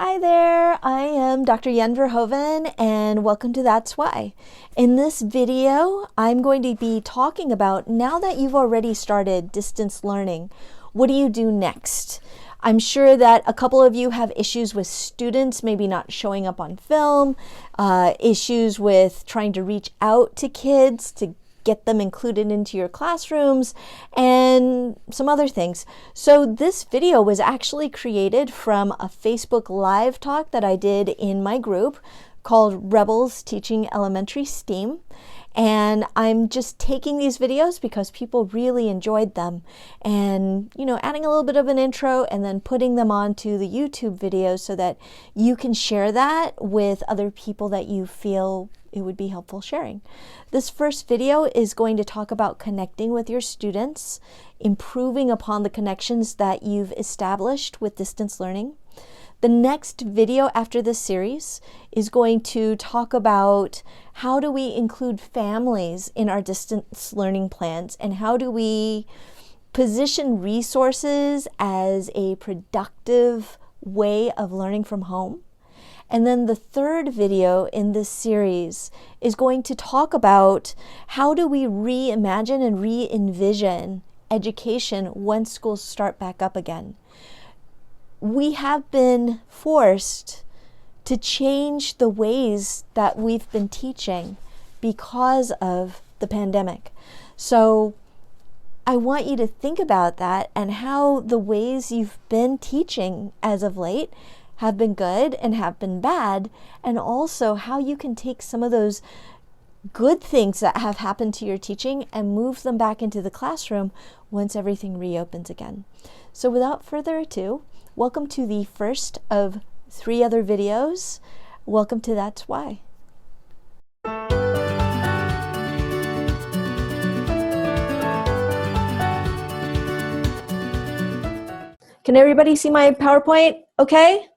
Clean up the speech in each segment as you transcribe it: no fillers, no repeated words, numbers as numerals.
Hi there, I am Dr. Yen Verhoeven and welcome to That's Why. In this video, I'm going to be talking about now that you've already started distance learning, what do you do next? I'm sure that a couple of you have issues with students maybe not showing up on film, issues with trying to reach out to kids to get them included into your classrooms, and some other things. So this video was actually created from a Facebook Live talk that I did in my group called Rebels Teaching Elementary STEAM. And I'm just taking these videos because people really enjoyed them and, adding a little bit of an intro and then putting them onto the YouTube videos so that you can share that with other people that you feel it would be helpful sharing. This first video is going to talk about connecting with your students, improving upon the connections that you've established with distance learning. The next video after this series is going to talk about how do we include families in our distance learning plans and how do we position resources as a productive way of learning from home. And then the third video in this series is going to talk about how do we reimagine and re-envision education when schools start back up again. We have been forced to change the ways that we've been teaching because of the pandemic. So I want you to think about that and how the ways you've been teaching as of late have been good and have been bad, and also how you can take some of those good things that have happened to your teaching and move them back into the classroom once everything reopens again. So without further ado, welcome to the first of 3 other videos. Welcome to That's Why. Can everybody see my PowerPoint okay?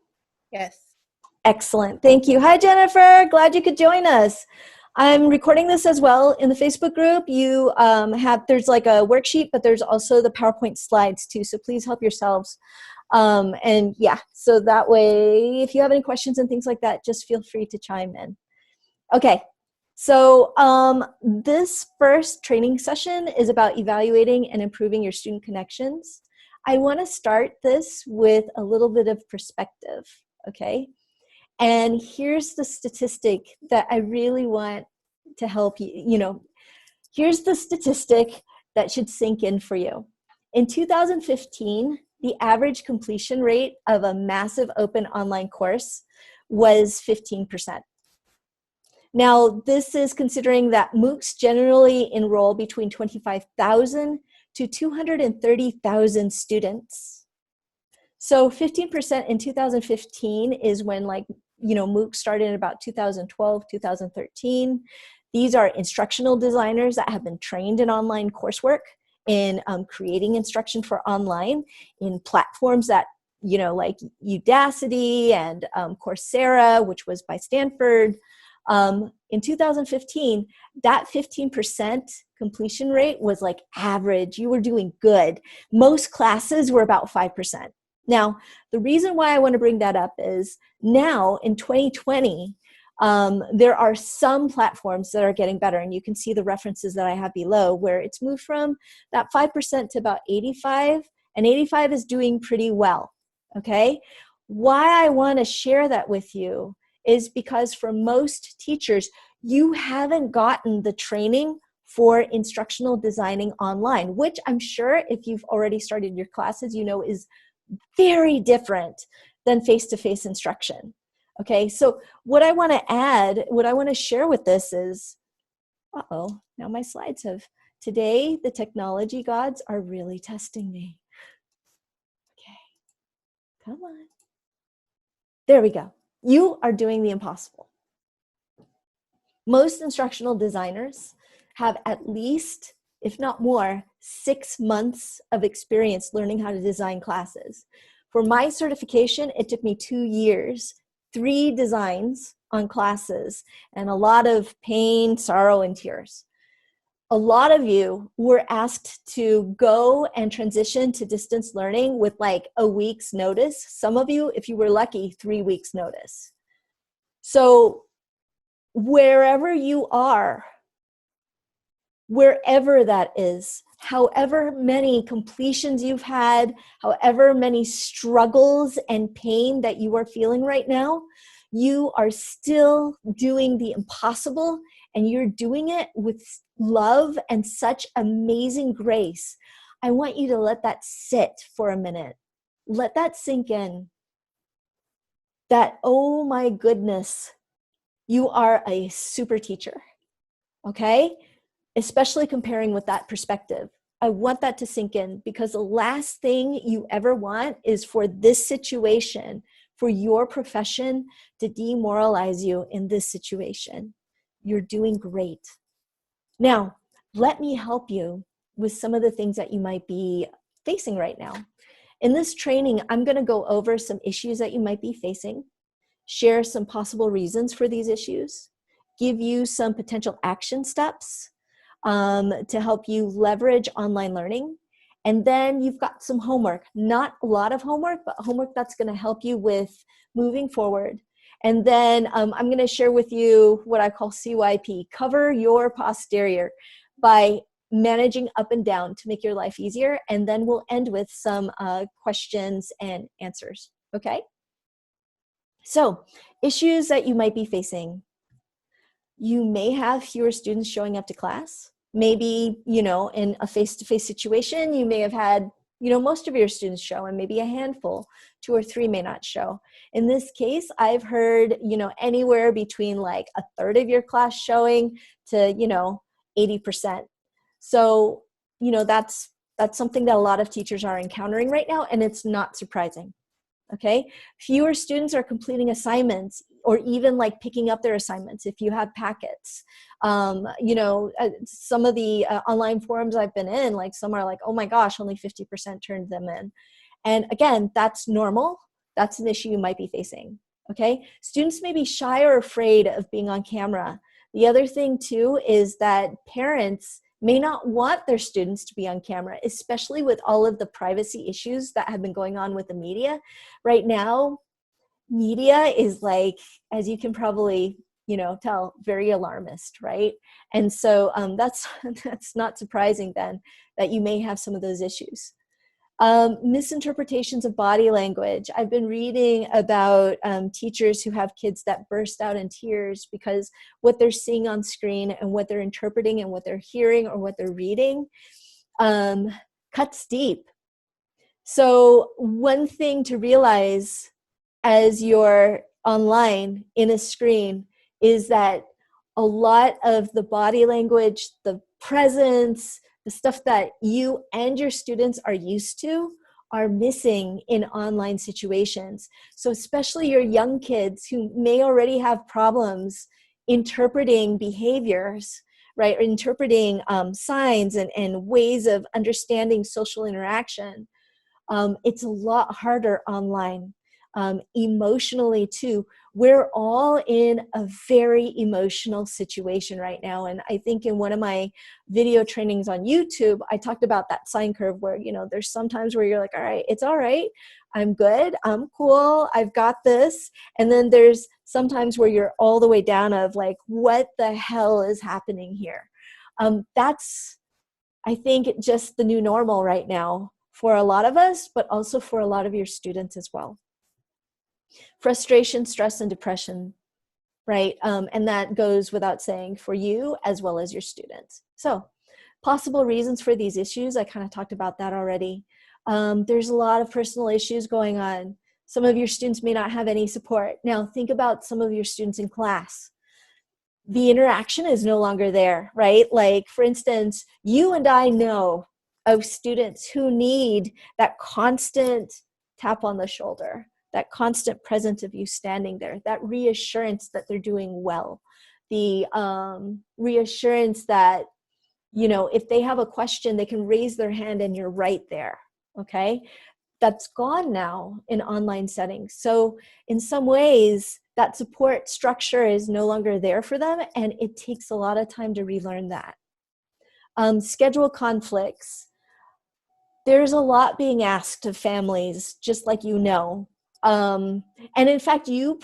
Yes. Excellent. Thank you. Hi, Jennifer. Glad you could join us. I'm recording this as well in the Facebook group. You there's like a worksheet, but there's also the PowerPoint slides too. So please help yourselves. And yeah, so that way, if you have any questions and things like that, just feel free to chime in. Okay. So this first training session is about evaluating and improving your student connections. I want to start this with a little bit of perspective. Okay. And here's the statistic that I really want to help you, here's the statistic that should sink in for you. In 2015, the average completion rate of a massive open online course was 15%. Now, this is considering that MOOCs generally enroll between 25,000 to 230,000 students. So 15% in 2015 is when MOOC started in about 2012, 2013. These are instructional designers that have been trained in online coursework, in creating instruction for online, in platforms that, like Udacity and Coursera, which was by Stanford. In 2015, that 15% completion rate was like average. You were doing good. Most classes were about 5%. Now, the reason why I want to bring that up is now in 2020, there are some platforms that are getting better, and you can see the references that I have below where it's moved from that 5% to about 85, and 85 is doing pretty well, okay? Why I want to share that with you is because for most teachers, you haven't gotten the training for instructional designing online, which I'm sure if you've already started your classes, is very different than face-to-face instruction. Okay, so what I want to share with this is, now my slides today the technology gods are really testing me. Okay, come on. There we go. You are doing the impossible. Most instructional designers have at least, if not more, 6 months of experience learning how to design classes. For my certification, it took me 2 years, 3 designs on classes, and a lot of pain, sorrow, and tears. A lot of you were asked to go and transition to distance learning with like a week's notice. Some of you, if you were lucky, 3 weeks notice. So wherever you are, wherever that is, however many completions you've had, however many struggles and pain that you are feeling right now, you are still doing the impossible, and you're doing it with love and such amazing grace. I want you to let that sit for a minute. Let that sink in. That, oh my goodness, you are a super teacher, okay? Especially comparing with that perspective. I want that to sink in, because the last thing you ever want is for this situation, for your profession to demoralize you in this situation. You're doing great. Now, let me help you with some of the things that you might be facing right now. In this training, I'm going to go over some issues that you might be facing, share some possible reasons for these issues, give you some potential action steps to help you leverage online learning. And then you've got some homework, not a lot of homework, but homework that's going to help you with moving forward. And then I'm going to share with you what I call CYP, cover your posterior, by managing up and down to make your life easier. And then we'll end with some questions and answers. Okay? So, issues that you might be facing. You may have fewer students showing up to class. Maybe, in a face-to-face situation, you may have had, most of your students show, and maybe a handful, 2 or 3 may not show. In this case, I've heard, anywhere between like a third of your class showing to, 80%. So, that's something that a lot of teachers are encountering right now, and it's not surprising. Okay, fewer students are completing assignments, or even like picking up their assignments if you have packets. Some of the online forums I've been in, like some are like, oh my gosh, only 50% turned them in. And again, that's normal. That's an issue you might be facing. Okay, students may be shy or afraid of being on camera. The other thing too is that parents may not want their students to be on camera, especially with all of the privacy issues that have been going on with the media. Right now, media is like, as you can probably, tell, very alarmist, right? And so that's not surprising then that you may have some of those issues. Misinterpretations of body language. I've been reading about teachers who have kids that burst out in tears because what they're seeing on screen and what they're interpreting and what they're hearing or what they're reading cuts deep. So one thing to realize as you're online in a screen is that a lot of the body language, the presence, the stuff that you and your students are used to are missing in online situations. So especially your young kids who may already have problems interpreting behaviors, right? Or interpreting signs and ways of understanding social interaction. It's a lot harder online. Emotionally too, we're all in a very emotional situation right now. And I think in one of my video trainings on YouTube, I talked about that sine curve where, there's sometimes where you're like, all right, I'm good, I'm cool, I've got this. And then there's sometimes where you're all the way down of like, what the hell is happening here? That's, I think, just the new normal right now for a lot of us, but also for a lot of your students as well. Frustration, stress, and depression, right? And that goes without saying for you as well as your students. So possible reasons for these issues, I kind of talked about that already. There's a lot of personal issues going on. Some of your students may not have any support. Now think about some of your students in class. The interaction is no longer there, right? Like for instance, you and I know of students who need that constant tap on the shoulder, that constant presence of you standing there, that reassurance that they're doing well, the reassurance that, if they have a question, they can raise their hand and you're right there, okay? That's gone now in online settings. So in some ways, that support structure is no longer there for them, and it takes a lot of time to relearn that. Schedule conflicts. There's a lot being asked of families, just like you know. And in fact, you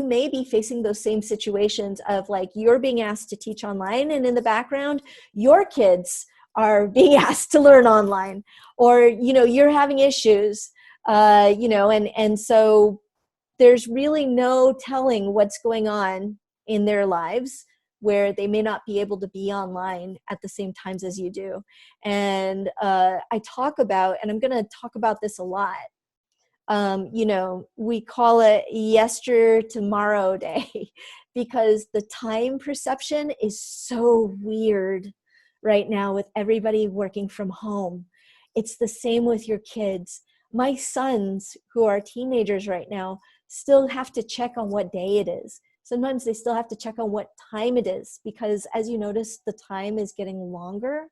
may be facing those same situations of like you're being asked to teach online, and in the background, your kids are being asked to learn online, or you're having issues, and so there's really no telling what's going on in their lives where they may not be able to be online at the same times as you do. And I talk about, and I'm going to talk about this a lot, we call it yester tomorrow day because the time perception is so weird right now with everybody working from home. It's the same with your kids. My sons, who are teenagers right now, still have to check on what day it is. Sometimes they still have to check on what time it is because, as you notice, the time is getting longer.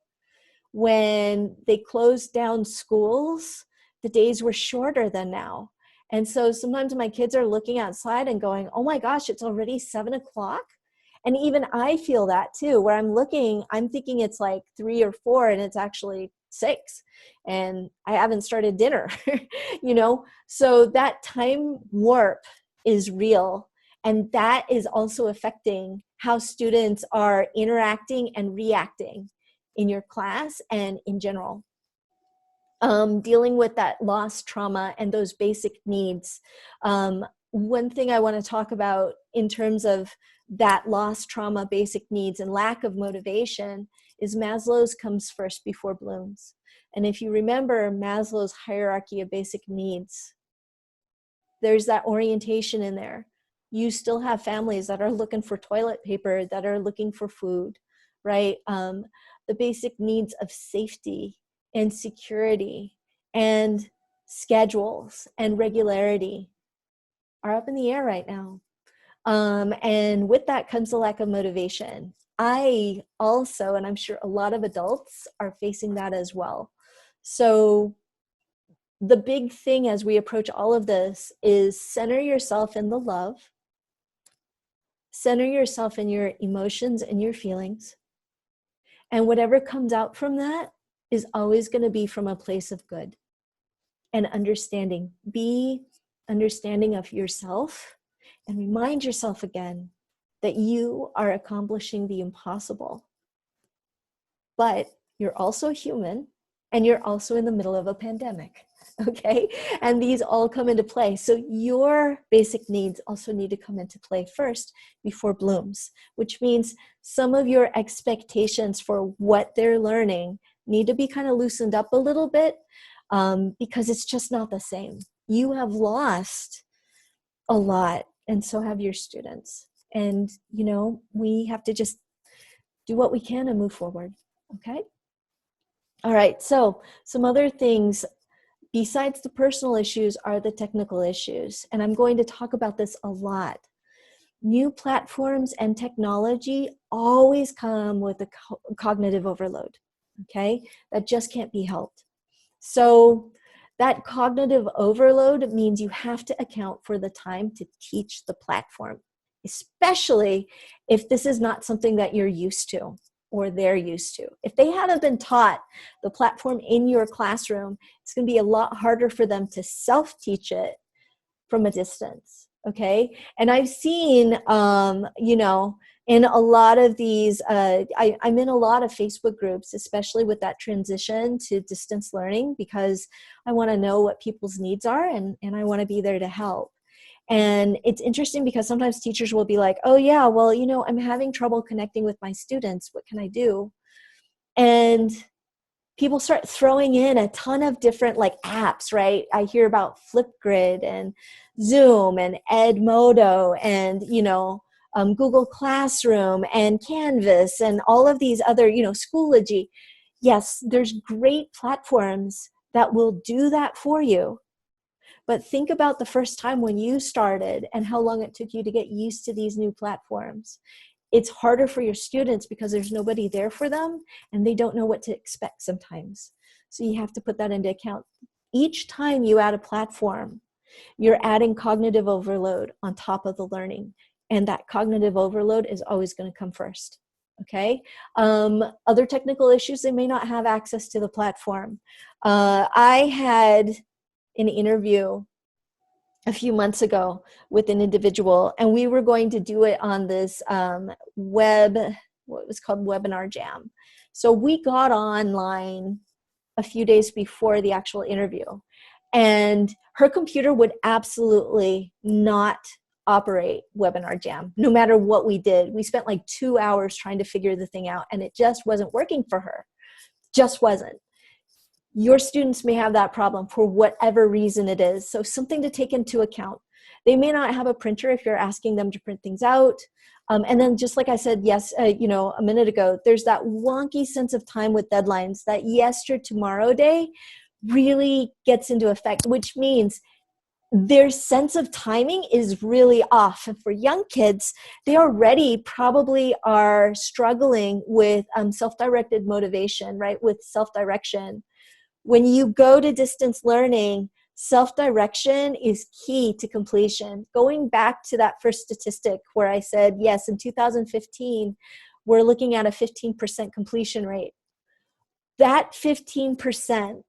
When they closed down schools, the days were shorter than now. And so sometimes my kids are looking outside and going, oh my gosh, it's already 7 o'clock. And even I feel that too, where I'm thinking it's like 3 or 4 and it's actually 6 and I haven't started dinner, So that time warp is real. And that is also affecting how students are interacting and reacting in your class and in general. Dealing with that loss trauma and those basic needs. One thing I want to talk about in terms of that loss trauma, basic needs, and lack of motivation is Maslow's comes first before Bloom's. And if you remember Maslow's hierarchy of basic needs, there's that orientation in there. You still have families that are looking for toilet paper, that are looking for food, right? The basic needs of safety and security and schedules and regularity are up in the air right now. And with that comes a lack of motivation. I also, and I'm sure a lot of adults are facing that as well. So the big thing as we approach all of this is center yourself in the love, center yourself in your emotions and your feelings. And whatever comes out from that is always going to be from a place of good and understanding. Be understanding of yourself and remind yourself again that you are accomplishing the impossible. But you're also human and you're also in the middle of a pandemic. Okay. And these all come into play. So your basic needs also need to come into play first before Bloom's, which means some of your expectations for what they're learning need to be kind of loosened up a little bit because it's just not the same. You have lost a lot, and so have your students. And, we have to just do what we can and move forward. Okay. All right. So some other things besides the personal issues are the technical issues. And I'm going to talk about this a lot. New platforms and technology always come with a cognitive overload, okay? That just can't be helped. So that cognitive overload means you have to account for the time to teach the platform, especially if this is not something that you're used to or they're used to. If they haven't been taught the platform in your classroom, it's going to be a lot harder for them to self-teach it from a distance, okay? And I've seen, in a lot of these, I'm in a lot of Facebook groups, especially with that transition to distance learning, because I want to know what people's needs are and I want to be there to help. And it's interesting because sometimes teachers will be like, oh yeah, well, I'm having trouble connecting with my students. What can I do? And people start throwing in a ton of different apps, right? I hear about Flipgrid and Zoom and Edmodo and, Google Classroom and Canvas and all of these other, Schoology. Yes, there's great platforms that will do that for you. But think about the first time when you started and how long it took you to get used to these new platforms. It's harder for your students because there's nobody there for them and they don't know what to expect sometimes. So you have to put that into account. Each time you add a platform, you're adding cognitive overload on top of the learning. And that cognitive overload is always going to come first. Okay. Other technical issues, they may not have access to the platform. I had an interview a few months ago with an individual, and we were going to do it on this what was called Webinar Jam. So we got online a few days before the actual interview, and her computer would absolutely not operate Webinar Jam, no matter what we did. We spent like 2 hours trying to figure the thing out, and it just wasn't working for her. Just wasn't. Your students may have that problem for whatever reason it is. So something to take into account. They may not have a printer if you're asking them to print things out. And then just like I said, a minute ago, there's that wonky sense of time with deadlines, that tomorrow day really gets into effect, which means their sense of timing is really off. And for young kids, they already probably are struggling with self-directed motivation, right? With self-direction. When you go to distance learning, self-direction is key to completion. Going back to that first statistic where I said, yes, in 2015, we're looking at a 15% completion rate. That 15%,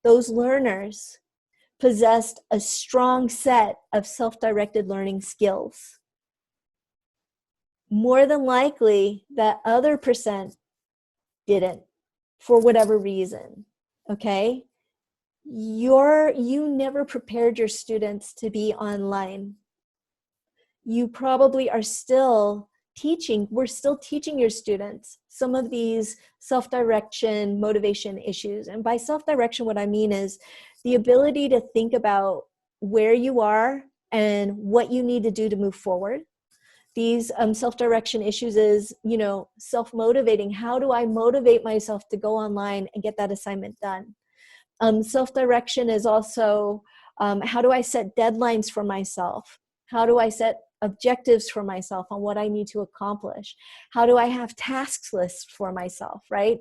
those learners possessed a strong set of self-directed learning skills. More than likely, that other percent didn't, for whatever reason, okay? You never prepared your students to be online. You probably are still teaching, we're still teaching your students some of these self-direction motivation issues. And by self-direction, what I mean is the ability to think about where you are and what you need to do to move forward. These self-direction issues is, self-motivating. How do I motivate myself to go online and get that assignment done? Self-direction is also, how do I set deadlines for myself? How do I set objectives for myself on what I need to accomplish? How do I have task lists for myself, right?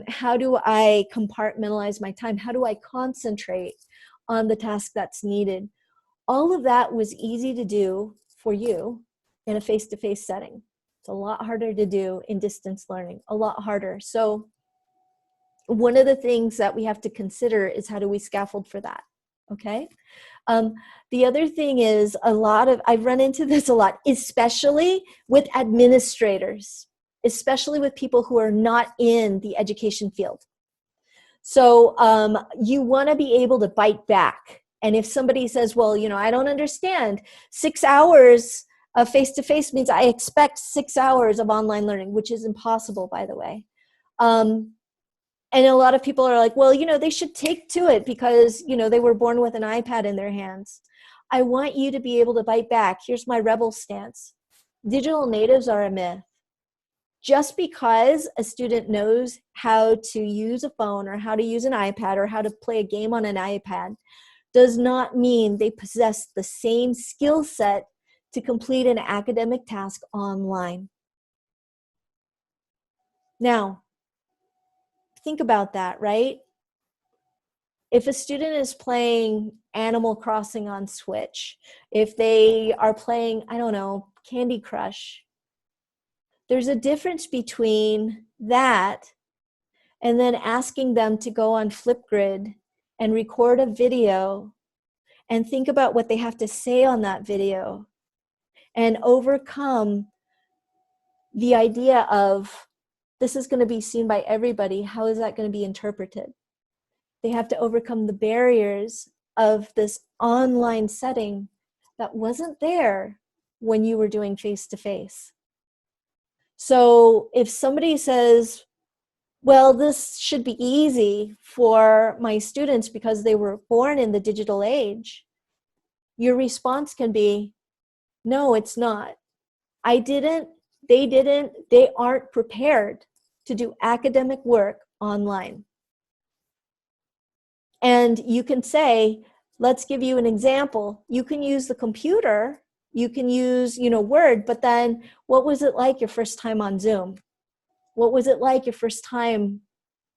How do I compartmentalize my time? How do I concentrate on the task that's needed? All of that was easy to do for you in a face-to-face setting. It's a lot harder to do in distance learning, a lot harder. So one of the things that we have to consider is how do we scaffold for that, okay? The other thing is I've run into this a lot, especially with administrators, especially with people who are not in the education field. So you want to be able to bite back. And if somebody says, well, I don't understand, 6 hours of face-to-face means I expect 6 hours of online learning, which is impossible, by the way. And a lot of people are like, well, they should take to it because, they were born with an iPad in their hands. I want you to be able to bite back. Here's my rebel stance. Digital natives are a myth. Just because a student knows how to use a phone or how to use an iPad or how to play a game on an iPad does not mean they possess the same skill set to complete an academic task online. Now, think about that, right? If a student is playing Animal Crossing on Switch, if they are playing, I don't know, Candy Crush, there's a difference between that and then asking them to go on Flipgrid and record a video and think about what they have to say on that video and overcome the idea of this is going to be seen by everybody. How is that going to be interpreted? They have to overcome the barriers of this online setting that wasn't there when you were doing face-to-face. So if somebody says, well, this should be easy for my students because they were born in the digital age, your response can be, no, it's not. They aren't prepared to do academic work online. And you can say, let's give you an example. You can use the computer, you can use, Word, but then what was it like your first time on Zoom? What was it like your first time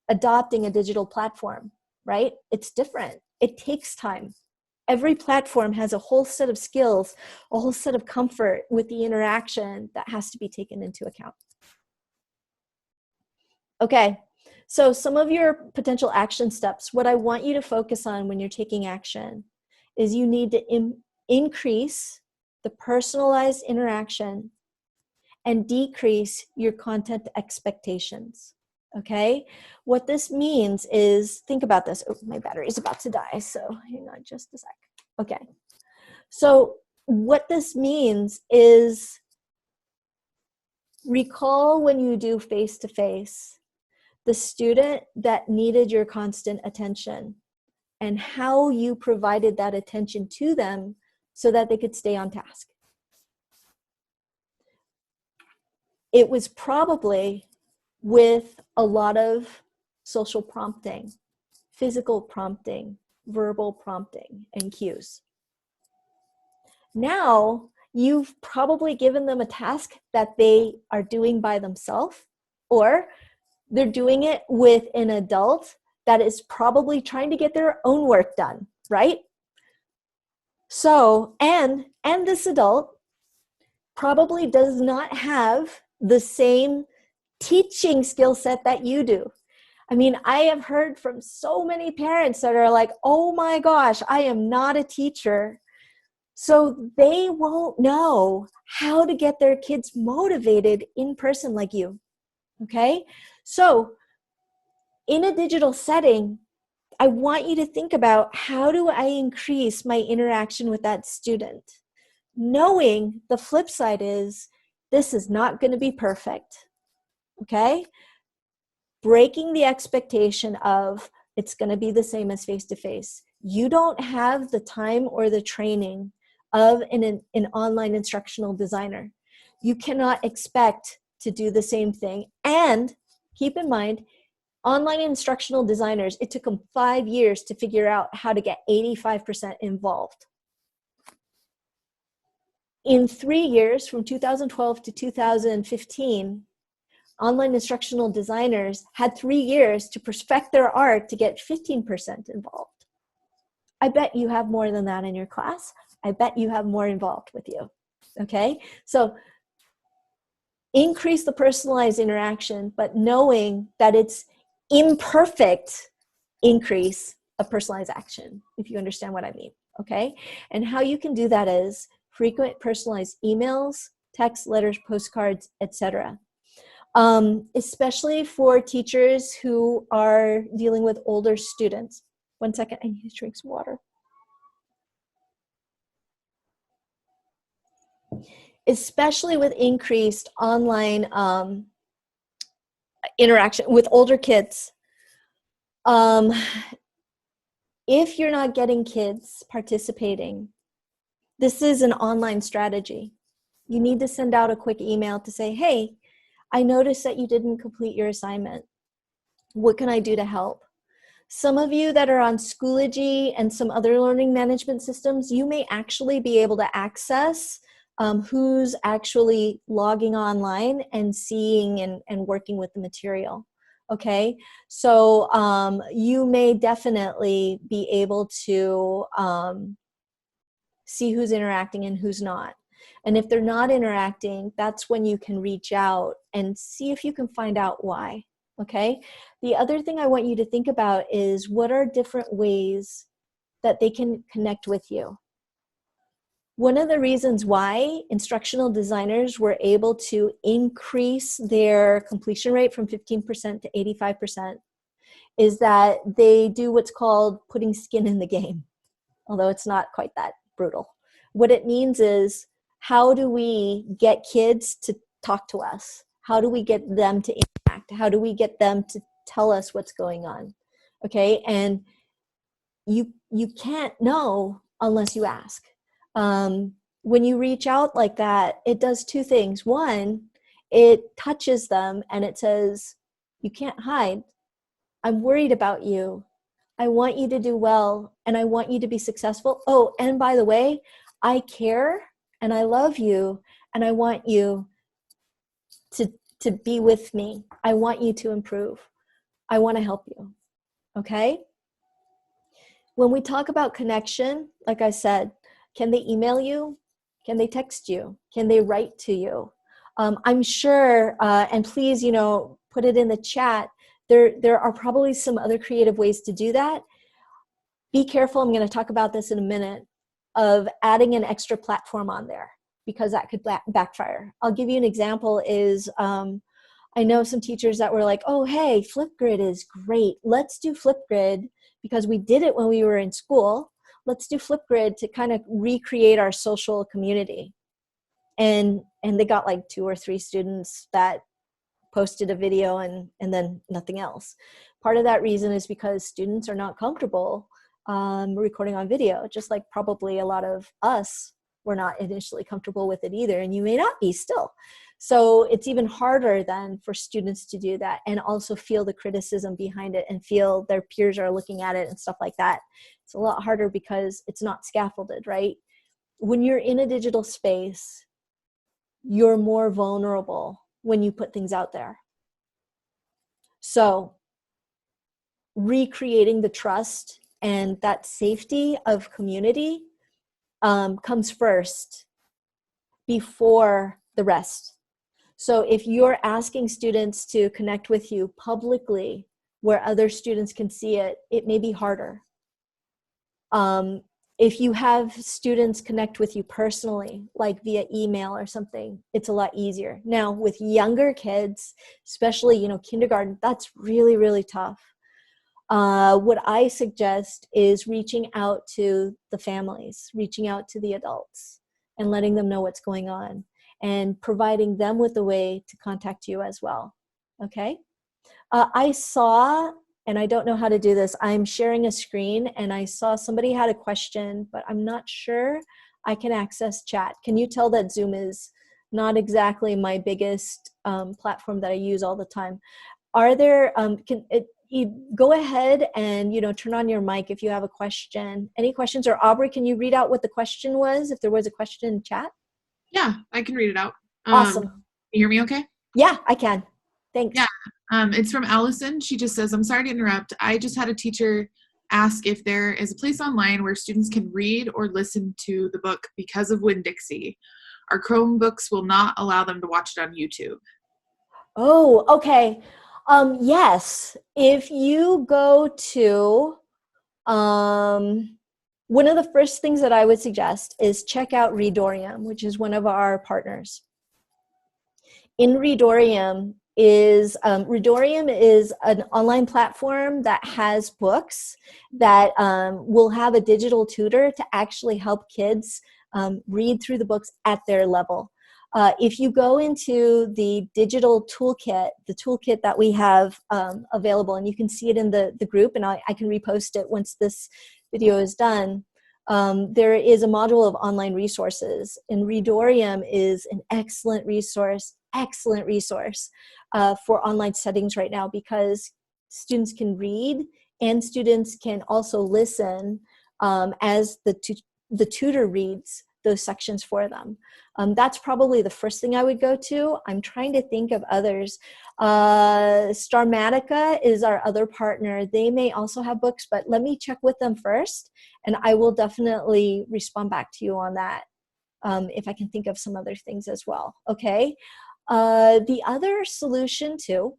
adopting a digital platform, right? It's different. It takes time. Every platform has a whole set of skills, a whole set of comfort with the interaction that has to be taken into account. Okay, so some of your potential action steps, what I want you to focus on when you're taking action is you need to increase the personalized interaction and decrease your content expectations. Okay, what this means is, think about this. Oh, my battery is about to die, so hang on just a sec. Okay, so what this means is, recall when you do face-to-face, the student that needed your constant attention and how you provided that attention to them so that they could stay on task. It was probably with a lot of social prompting, physical prompting, verbal prompting, and cues. Now, you've probably given them a task that they are doing by themselves, or they're doing it with an adult that is probably trying to get their own work done, right? So, and this adult probably does not have the same teaching skill set that you do. I mean, I have heard from so many parents that are like, oh my gosh, I am not a teacher. So they won't know how to get their kids motivated in person like you. Okay? So in a digital setting, I want you to think about, how do I increase my interaction with that student? Knowing the flip side is, this is not going to be perfect. Okay? Breaking the expectation of it's going to be the same as face-to-face. You don't have the time or the training of an online instructional designer. You cannot expect to do the same thing. And keep in mind, online instructional designers, it took them 5 years to figure out how to get 85% involved. In 3 years, from 2012 to 2015, online instructional designers had 3 years to perfect their art to get 15% involved. I bet you have more than that in your class. I bet you have more involved with you. Okay? So increase the personalized interaction, but knowing that it's imperfect increase of personalized action, if you understand what I mean. Okay? And how you can do that is frequent personalized emails, text, letters, postcards, etc. Especially for teachers who are dealing with older students. 1 second, I need to drink some water. Especially with increased online interaction with older kids. If you're not getting kids participating, this is an online strategy. You need to send out a quick email to say, hey, I noticed that you didn't complete your assignment. What can I do to help? Some of you that are on Schoology and some other learning management systems, you may actually be able to access who's actually logging online and seeing and working with the material. Okay, so you may definitely be able to see who's interacting and who's not. And if they're not interacting, that's when you can reach out and see if you can find out why. Okay. The other thing I want you to think about is, what are different ways that they can connect with you? One of the reasons why instructional designers were able to increase their completion rate from 15% to 85% is that they do what's called putting skin in the game, although it's not quite that brutal. What it means is, how do we get kids to talk to us? How do we get them to interact? How do we get them to tell us what's going on? Okay, and you can't know unless you ask. When you reach out like that, it does two things. One, it touches them and it says, you can't hide. I'm worried about you. I want you to do well and I want you to be successful. Oh, and by the way, I care and I love you and I want you to be with me. I want you to improve. I want to help you. Okay? When we talk about connection, like I said, can they email you? Can they text you? Can they write to you? I'm sure, and please, put it in the chat. There are probably some other creative ways to do that. Be careful, I'm going to talk about this in a minute, of adding an extra platform on there, because that could backfire. I'll give you an example is, I know some teachers that were like, oh, hey, Flipgrid is great. Let's do Flipgrid because we did it when we were in school. Let's do Flipgrid to kind of recreate our social community. And they got like 2 or 3 students that posted a video and then nothing else. Part of that reason is because students are not comfortable recording on video, just like probably a lot of us were not initially comfortable with it either, and you may not be still. So it's even harder then for students to do that and also feel the criticism behind it and feel their peers are looking at it and stuff like that. It's a lot harder because it's not scaffolded, right? When you're in a digital space, you're more vulnerable when you put things out there. So recreating the trust and that safety of community comes first before the rest. So if you're asking students to connect with you publicly where other students can see it, it may be harder. If you have students connect with you personally, like via email or something, it's a lot easier. Now with younger kids, especially, kindergarten, that's really, really tough. What I suggest is reaching out to the families, reaching out to the adults and letting them know what's going on and providing them with a way to contact you as well. Okay? I saw, and I don't know how to do this, I'm sharing a screen and I saw somebody had a question, but I'm not sure I can access chat. Can you tell that Zoom is not exactly my biggest platform that I use all the time? Are there, you go ahead and, turn on your mic if you have a question. Any questions? Or Aubrey, can you read out what the question was, if there was a question in chat? Yeah, I can read it out. Awesome. Can you hear me okay? Yeah, I can. Thanks. Yeah, it's from Allison. She just says, I'm sorry to interrupt. I just had a teacher ask if there is a place online where students can read or listen to the book because of Winn-Dixie. Our Chromebooks will not allow them to watch it on YouTube. Oh, okay. Yes, if you go to, one of the first things that I would suggest is check out Readorium, which is one of our partners. In Readorium is an online platform that has books that will have a digital tutor to actually help kids read through the books at their level. If you go into the digital toolkit, the toolkit that we have available, and you can see it in the group, and I can repost it once this video is done, there is a module of online resources, and Readorium is an excellent resource for online settings right now, because students can read and students can also listen as the tutor reads those sections for them. That's probably the first thing I would go to. I'm trying to think of others. Starmatica is our other partner. They may also have books, but let me check with them first, and I will definitely respond back to you on that if I can think of some other things as well. Okay. The other solution too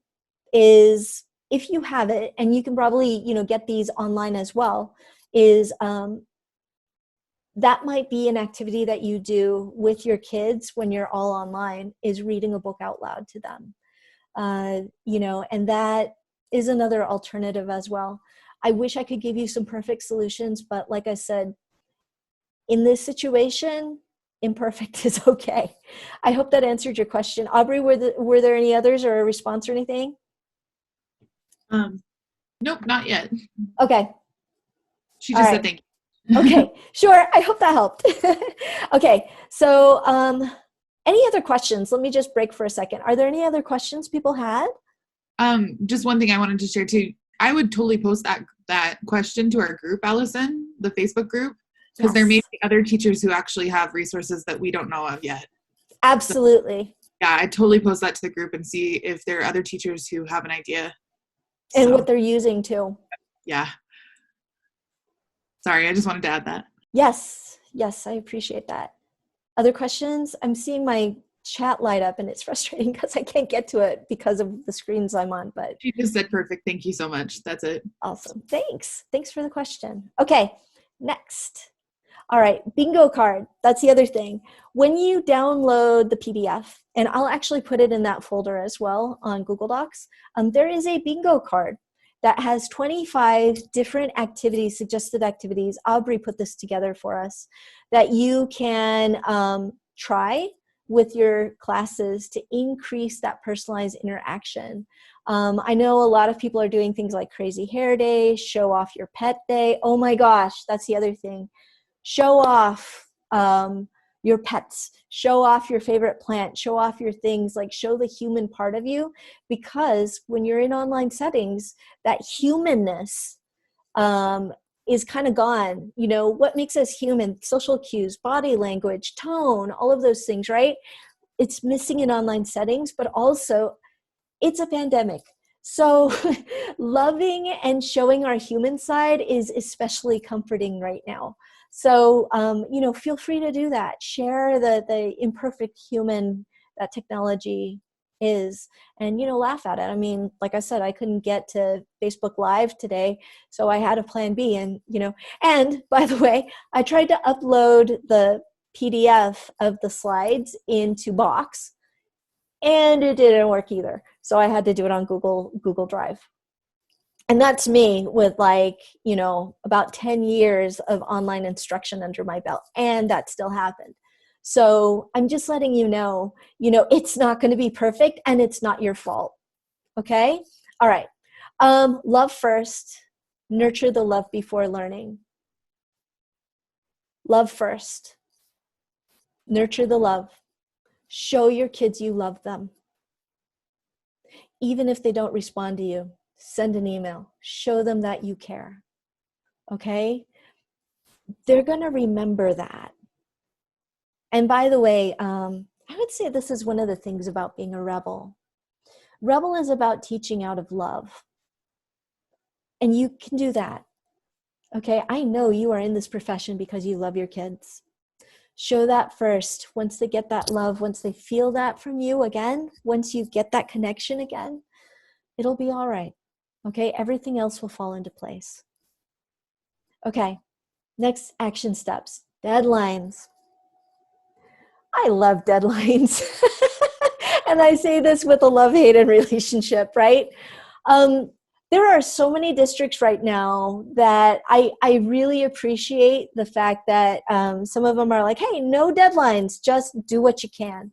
is, if you have it, and you can probably get these online as well, is that might be an activity that you do with your kids when you're all online, is reading a book out loud to them. And that is another alternative as well. I wish I could give you some perfect solutions, but like I said, in this situation, imperfect is okay. I hope that answered your question. Aubrey, were there any others or a response or anything? Nope, not yet. Okay. She just said thank you. Okay, sure. I hope that helped. Okay, so any other questions? Let me just break for a second. Are there any other questions people had? Just one thing I wanted to share too. I would totally post that question to our group, Allison, the Facebook group, because there may be other teachers who actually have resources that we don't know of yet. Absolutely. So, yeah, I'd totally post that to the group and see if there are other teachers who have an idea. And what they're using too. Yeah. Sorry, I just wanted to add that. Yes, I appreciate that. Other questions? I'm seeing my chat light up, and it's frustrating because I can't get to it because of the screens I'm on, but She just said perfect. Thank you so much. That's it. awesome. Thanks for the question. Okay, next. All right, bingo card. That's the other thing. When you download the PDF, and I'll actually put it in that folder as well on Google Docs, there is a bingo card that has 25 different activities, suggested activities. Aubrey put this together for us, that you can try with your classes to increase that personalized interaction. I know a lot of people are doing things like Crazy Hair Day, Show Off Your Pet Day. Oh my gosh, that's the other thing. Show off your pets, show off your favorite plant, show off your things, like show the human part of you, because when you're in online settings, that humanness is kind of gone. You know, what makes us human? Social cues, body language, tone, all of those things, right? It's missing in online settings, but also it's a pandemic. So loving and showing our human side is especially comforting right now. So, feel free to do that. Share the imperfect human that technology is, and, laugh at it. I mean, like I said, I couldn't get to Facebook Live today, so I had a plan B. And, and by the way, I tried to upload the PDF of the slides into Box, and it didn't work either. So I had to do it on Google Drive. And that's me with about 10 years of online instruction under my belt. And that still happened. So I'm just letting you know, it's not going to be perfect and it's not your fault. Okay? All right. Love first. Nurture the love before learning. Love first. Nurture the love. Show your kids you love them. Even if they don't respond to you, send an email. Show them that you care. Okay? They're going to remember that. And by the way, I would say this is one of the things about being a rebel. Rebel is about teaching out of love. And you can do that. Okay? I know you are in this profession because you love your kids. Show that first. Once they get that love, once they feel that from you again, once you get that connection again, it'll be all right. Okay? Everything else will fall into place. Okay. Next action steps. Deadlines. I love deadlines. And I say this with a love-hated relationship, right? There are so many districts right now that I really appreciate the fact that some of them are like, hey, no deadlines, just do what you can.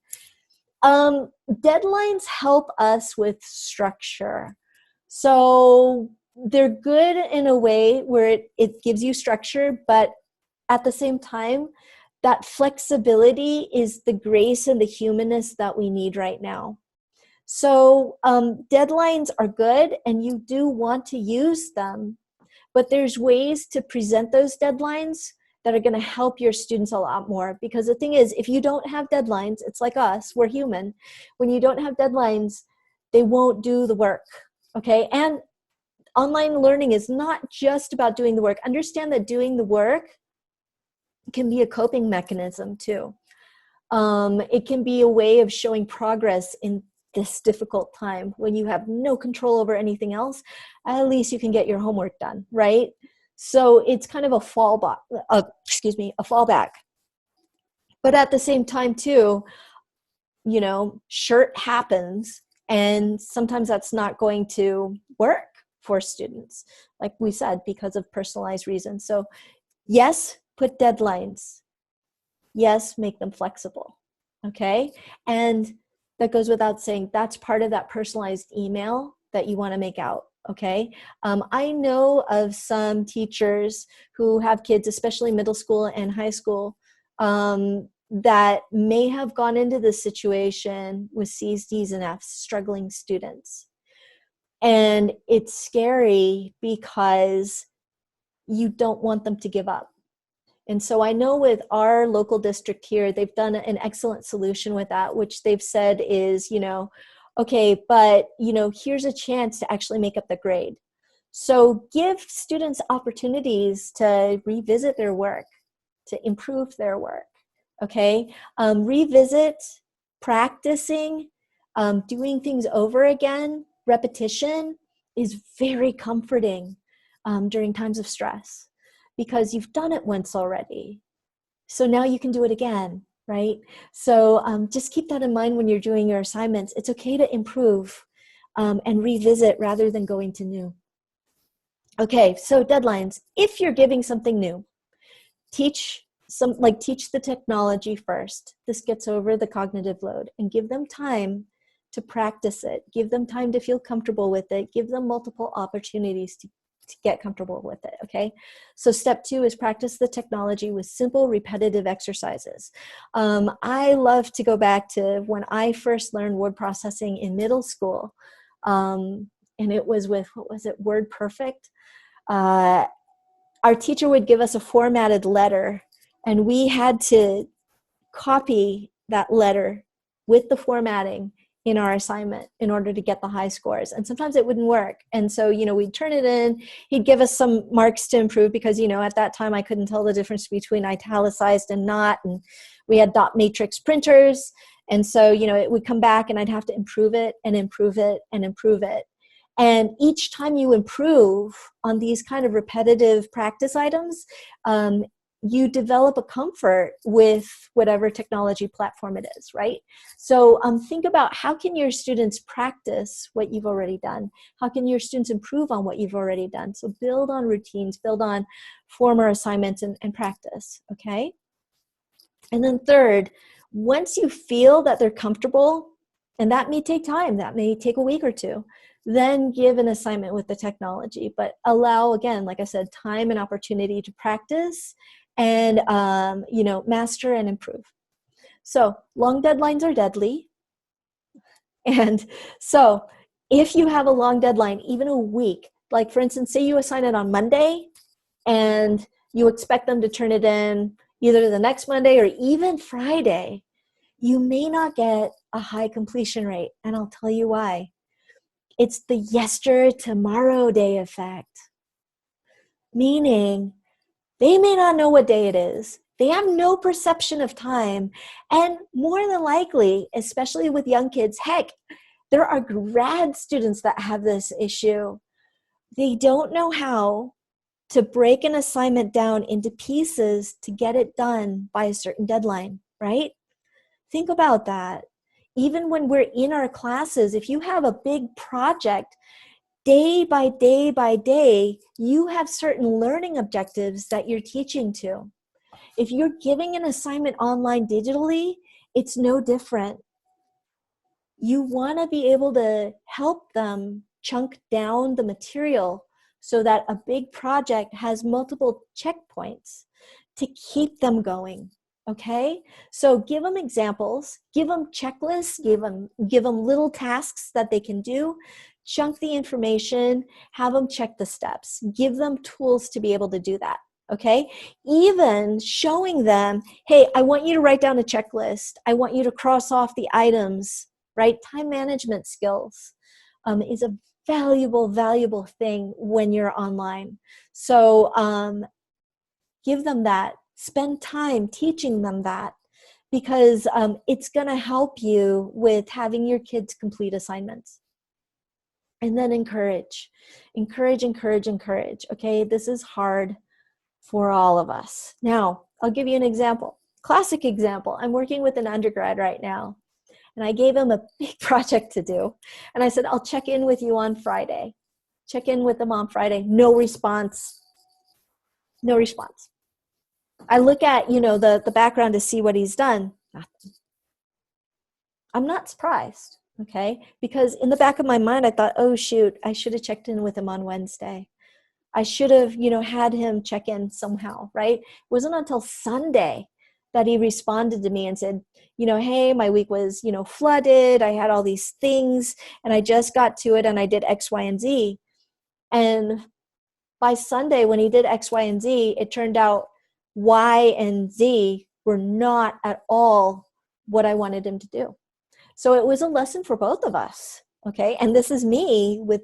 Deadlines help us with structure. So they're good in a way where it gives you structure, but at the same time, that flexibility is the grace and the humanness that we need right now. So deadlines are good and you do want to use them, but there's ways to present those deadlines that are going to help your students a lot more. Because the thing is, if you don't have deadlines, it's like us, we're human. When you don't have deadlines, they won't do the work, okay? And online learning is not just about doing the work. Understand that doing the work can be a coping mechanism too. It can be a way of showing progress in this difficult time when you have no control over anything else. At least you can get your homework done, right? So it's kind of a fallback. But at the same time too, shirt happens, and sometimes that's not going to work for students, like we said, because of personalized reasons. So yes, put deadlines. Yes, make them flexible. Okay? And that goes without saying, that's part of that personalized email that you want to make out. Okay? I know of some teachers who have kids, especially middle school and high school, that may have gone into this situation with C's, D's, and F's, struggling students. And it's scary because you don't want them to give up. And so I know with our local district here, they've done an excellent solution with that, which they've said is, okay, but, here's a chance to actually make up the grade. So give students opportunities to revisit their work, to improve their work, okay? Revisit Practicing, doing things over again, repetition is very comforting during times of stress because you've done it once already. So now you can do it again, right? So just keep that in mind when you're doing your assignments. It's okay to improve and revisit rather than going to new. Okay, so deadlines. If you're giving something new, teach the technology first. This gets over the cognitive load, and give them time to practice it. Give them time to feel comfortable with it. Give them multiple opportunities to get comfortable with it, okay? So step 2 is practice the technology with simple repetitive exercises. I love to go back to when I first learned word processing in middle school, and it was with, Word Perfect. Our teacher would give us a formatted letter, and we had to copy that letter with the formatting in our assignment in order to get the high scores. And sometimes it wouldn't work. And so, we'd turn it in. He'd give us some marks to improve because, at that time I couldn't tell the difference between italicized and not. And we had dot matrix printers. And so, it would come back and I'd have to improve it and improve it and improve it. And each time you improve on these kind of repetitive practice items, you develop a comfort with whatever technology platform it is, right? So think about how can your students practice what you've already done? How can your students improve on what you've already done? So build on routines, build on former assignments and practice, okay? And then third, once you feel that they're comfortable, and that may take time, that may take a week or two, then give an assignment with the technology, but allow, again, like I said, time and opportunity to practice and, master and improve. So long deadlines are deadly. And so if you have a long deadline, even a week, like for instance, say you assign it on Monday and you expect them to turn it in either the next Monday or even Friday, you may not get a high completion rate. And I'll tell you why. It's the tomorrow day effect. Meaning, they may not know what day it is. They have no perception of time. And more than likely, especially with young kids, heck, there are grad students that have this issue. They don't know how to break an assignment down into pieces to get it done by a certain deadline, right? Think about that. Even when we're in our classes, if you have a big project, day by day by day, you have certain learning objectives that you're teaching to. If you're giving an assignment online digitally, it's no different. You want to be able to help them chunk down the material so that a big project has multiple checkpoints to keep them going. Okay, so give them examples, give them checklists, give them little tasks that they can do, chunk the information, have them check the steps, give them tools to be able to do that. Okay, even showing them, hey, I want you to write down a checklist. I want you to cross off the items, right? Time management skills is a valuable thing when you're online. So give them that. Spend time teaching them that because it's going to help you with having your kids complete assignments. And then encourage. Okay, this is hard for all of us. Now, I'll give you an example. Classic example. I'm working with an undergrad right now, and I gave him a big project to do. And I said, I'll check in with you on Friday. Check in with them on Friday. No response. No response. I look at, the background to see what he's done. Nothing. I'm not surprised, okay? Because in the back of my mind, I thought, oh, shoot, I should have checked in with him on Wednesday. I should have, had him check in somehow, right? It wasn't until Sunday that he responded to me and said, hey, my week was, flooded. I had all these things and I just got to it and I did X, Y, and Z. And by Sunday, when he did X, Y, and Z, it turned out Y and Z were not at all what I wanted him to do. So it was a lesson for both of us, okay? And this is me with,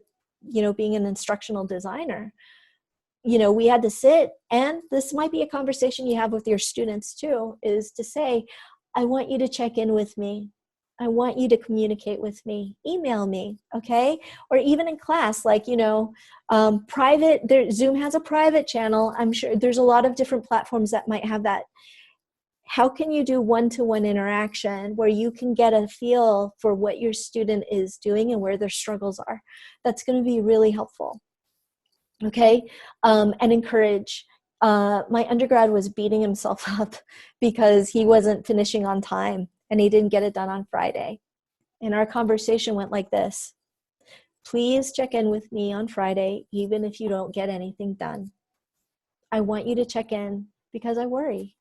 being an instructional designer. We had to sit, and this might be a conversation you have with your students too, is to say, I want you to check in with me. I want you to communicate with me. Email me, okay? Or even in class, like, private, Zoom has a private channel. I'm sure there's a lot of different platforms that might have that. How can you do one-to-one interaction where you can get a feel for what your student is doing and where their struggles are? That's going to be really helpful, okay? And encourage. My undergrad was beating himself up because he wasn't finishing on time and he didn't get it done on Friday. And our conversation went like this: please check in with me on Friday, even if you don't get anything done. I want you to check in because I worry.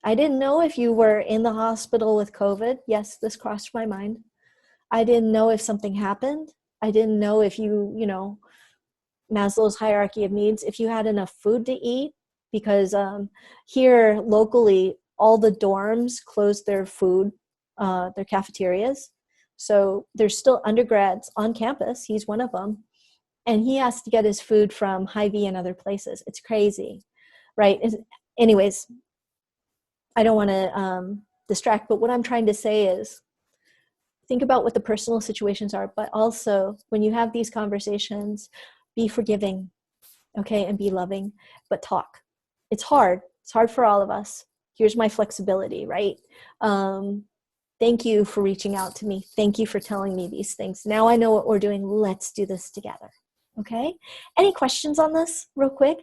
I didn't know if you were in the hospital with COVID. Yes, this crossed my mind. I didn't know if something happened. I didn't know if Maslow's hierarchy of needs, if you had enough food to eat, because here locally, all the dorms closed their food, their cafeterias. So there's still undergrads on campus. He's one of them. And he has to get his food from Hy-Vee and other places. It's crazy, right? Anyways, I don't want to distract, but what I'm trying to say is think about what the personal situations are, but also when you have these conversations, be forgiving, okay, and be loving, but talk. It's hard. It's hard for all of us. Here's my flexibility, right? Thank you for reaching out to me. Thank you for telling me these things. Now I know what we're doing. Let's do this together, okay? Any questions on this real quick?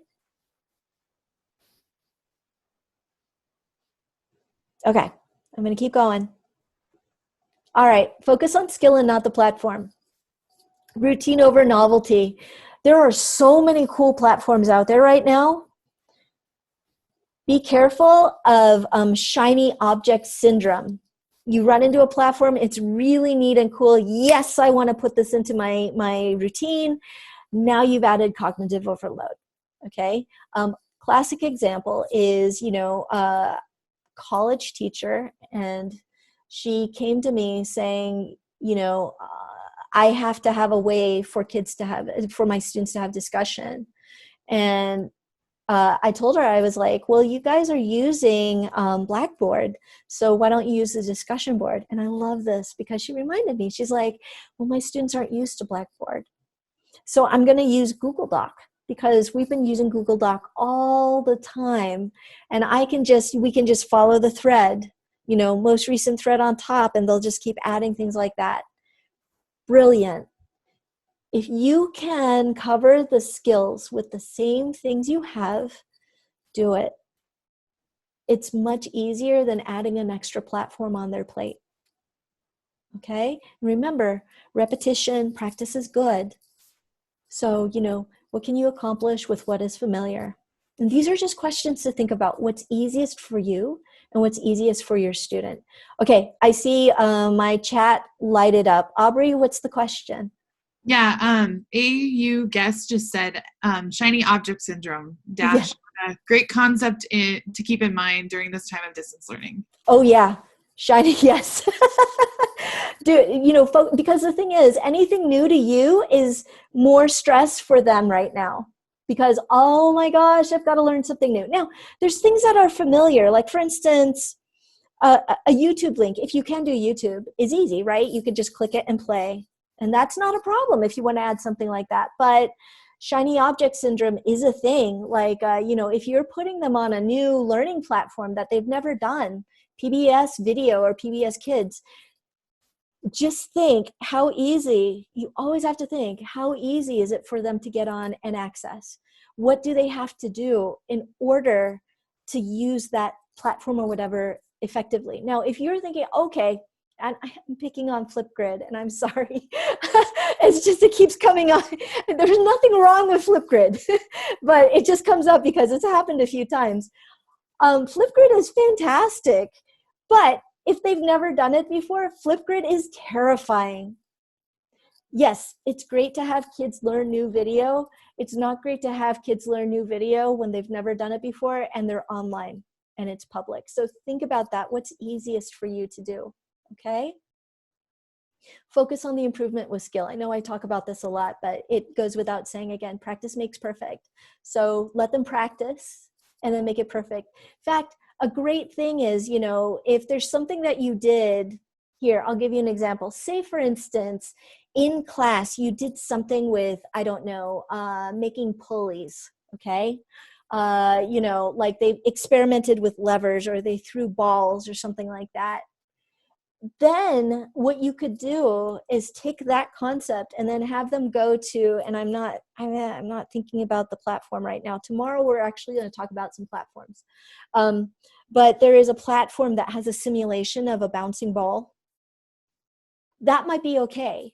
Okay, I'm going to keep going. All right, focus on skill and not the platform. Routine over novelty. There are so many cool platforms out there right now. Be careful of shiny object syndrome. You run into a platform, it's really neat and cool. Yes, I want to put this into my routine. Now you've added cognitive overload, okay? Classic example is, a college teacher, and she came to me saying, I have to have a way for my students to have discussion. And I told her, I was like, well, you guys are using Blackboard, so why don't you use the discussion board? And I love this because she reminded me, she's like, well, my students aren't used to Blackboard. So I'm going to use Google Doc because we've been using Google Doc all the time. And we can just follow the thread, most recent thread on top, and they'll just keep adding things like that. Brilliant. If you can cover the skills with the same things you have, do it. It's much easier than adding an extra platform on their plate. Okay? Remember, repetition, practice is good. So, what can you accomplish with what is familiar? And these are just questions to think about. What's easiest for you and what's easiest for your student? Okay, I see my chat lighted up. Aubrey, what's the question? Yeah, AU guest just said shiny object syndrome dash. Yeah. Great concept to keep in mind during this time of distance learning. Oh yeah, shiny, yes. Because the thing is, anything new to you is more stress for them right now. Because, oh my gosh, I've got to learn something new. Now, there's things that are familiar. Like, for instance, a YouTube link, if you can do YouTube, is easy, right? You could just click it and play. And that's not a problem if you want to add something like that. But shiny object syndrome is a thing. Like, if you're putting them on a new learning platform that they've never done, PBS Video or PBS Kids, just think how easy, you always have to think, how easy is it for them to get on and access? What do they have to do in order to use that platform or whatever effectively? Now, if you're thinking, okay, and I'm picking on Flipgrid, and I'm sorry. It's just, it keeps coming up. There's nothing wrong with Flipgrid, but it just comes up because it's happened a few times. Flipgrid is fantastic, but if they've never done it before, Flipgrid is terrifying. Yes, it's great to have kids learn new video. It's not great to have kids learn new video when they've never done it before and they're online and it's public. So think about that. What's easiest for you to do? Okay? Focus on the improvement with skill. I know I talk about this a lot, but it goes without saying again, practice makes perfect. So let them practice and then make it perfect. In fact, a great thing is, if there's something that you did Here, I'll give you an example. Say, for instance, in class, you did something with, I don't know, making pulleys, okay? You know, like they experimented with levers or they threw balls or something like that. Then what you could do is take that concept and then have them go to, and I'm not thinking about the platform right now. Tomorrow we're actually going to talk about some platforms. But there is a platform that has a simulation of a bouncing ball. That might be okay.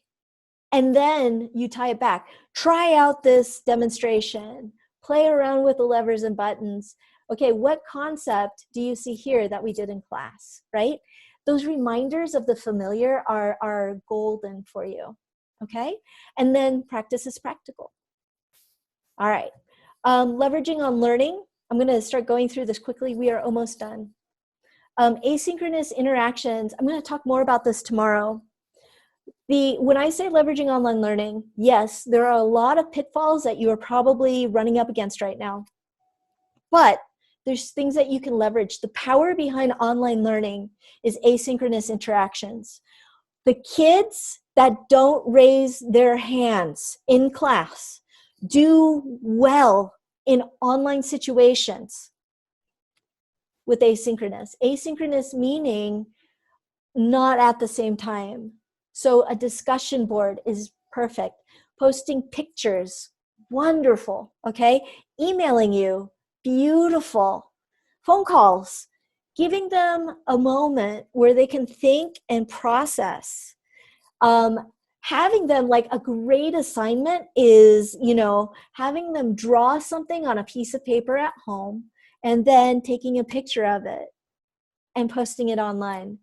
And then you tie it back. Try out this demonstration. Play around with the levers and buttons. Okay, what concept do you see here that we did in class, right? Those reminders of the familiar are golden for you, okay? And then practice is practical. All right, leveraging on learning. I'm gonna start going through this quickly. We are almost done. Asynchronous interactions. I'm gonna talk more about this tomorrow. When I say leveraging online learning, yes, there are a lot of pitfalls that you are probably running up against right now. But there's things that you can leverage. The power behind online learning is asynchronous interactions. The kids that don't raise their hands in class do well in online situations with asynchronous. Asynchronous meaning not at the same time. So a discussion board is perfect. Posting pictures, wonderful, okay? Emailing you, beautiful. Phone calls, giving them a moment where they can think and process. Having them, like a great assignment is, you know, having them draw something on a piece of paper at home and then taking a picture of it and posting it online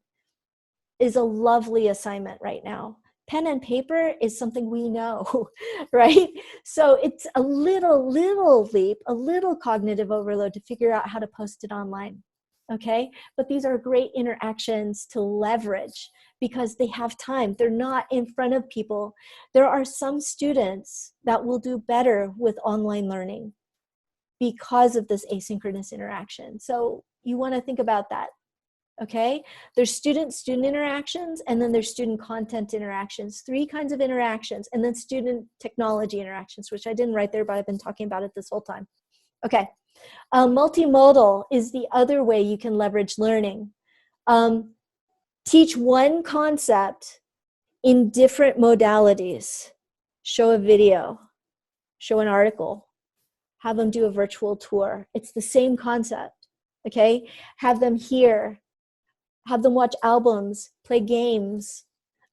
is a lovely assignment right now. Pen and paper is something we know, right? So it's a little leap, a little cognitive overload to figure out how to post it online, okay? But these are great interactions to leverage because they have time. They're not in front of people. There are some students that will do better with online learning because of this asynchronous interaction. So you want to think about that. Okay, there's student-student interactions, and then there's student content interactions, 3 kinds of interactions, and then student technology interactions, which I didn't write there, but I've been talking about it this whole time. Okay, multimodal is the other way you can leverage learning. Teach one concept in different modalities. Show a video, show an article, have them do a virtual tour. It's the same concept, okay? Have them hear, have them watch albums, play games,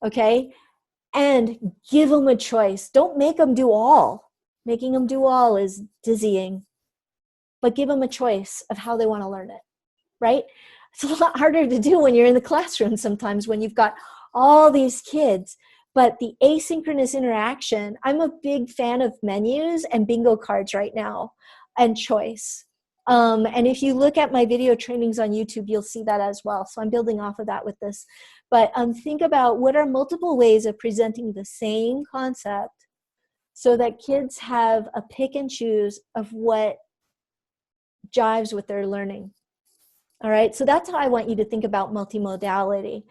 okay? And give them a choice. Don't make them do all. Making them do all is dizzying. But give them a choice of how they want to learn it, right? It's a lot harder to do when you're in the classroom sometimes when you've got all these kids. But the asynchronous interaction, I'm a big fan of menus and bingo cards right now and choice. And if you look at my video trainings on YouTube, you'll see that as well. So I'm building off of that with this. But think about what are multiple ways of presenting the same concept so that kids have a pick and choose of what jives with their learning. All right, so that's how I want you to think about multimodality,